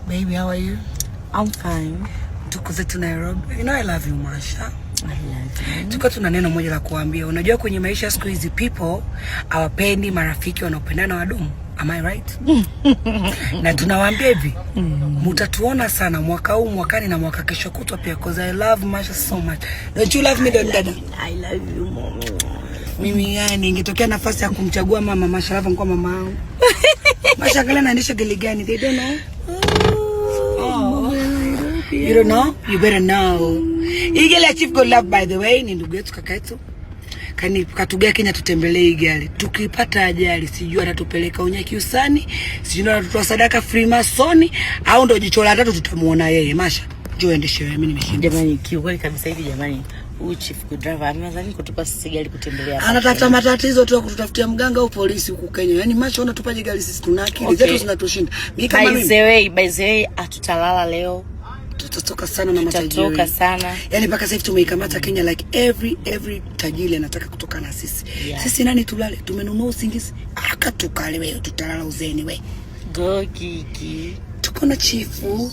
Baby, how are you? I'm fine. Tuko zetu Nairobi. You know I love you, Masha. I love you. Tuko tuna neno moja la kuambia. Unajua kwenye maisha siku hizi people hawapendi marafiki wanaopendana wadumu. Am I right? Na tunawaambia hivi, mtatuona sana mwaka huu, mwakani na mwaka kesho kutwa pia, because I love Masha so much. Don't you love me, dada? I love you, mom. Mimi yani ingetokea nafasi ya kumchagua mama Masha, lava kwa mama wangu. Masha angalia naendesha gari gani? They don't know. Oh. You don't know? You better know. Igele ya Chief Godlove, by the way, ni ndugu yetu, kaka yetu. Katugea Kenya tutembelee Igele. Tukipata ajali sijui atatupeleka Unyakyusani, sijui atatutoa sadaka Freemasoni au ndo jicho la tatu tutamuona yeye. Masha, njoo endeshe wewe, mimi nimeshinda. Jamani, kiukweli kabisa hivi jamani. Huyu Chief Godlove anadhani kutupa sisi gari kutembelea hapa. Anatafuta matatizo tu kututafutia mganga au polisi huku Kenya. Yaani Masha unatupaje gari sisi, tuna akili zetu zinatushinda. Mimi kama mimi. By the way, atutalala leo. Tutatoka sana na matajiri. Tutatoka sana. Yaani mpaka sasa hivi tumeikamata Kenya like every tajiri anataka kutoka na sisi. Yeah. Sisi nani tulale? Tumenunua usingizi. Akatukale wewe, tutalala uzeni wewe. Go Kiki. Tuko na chifu.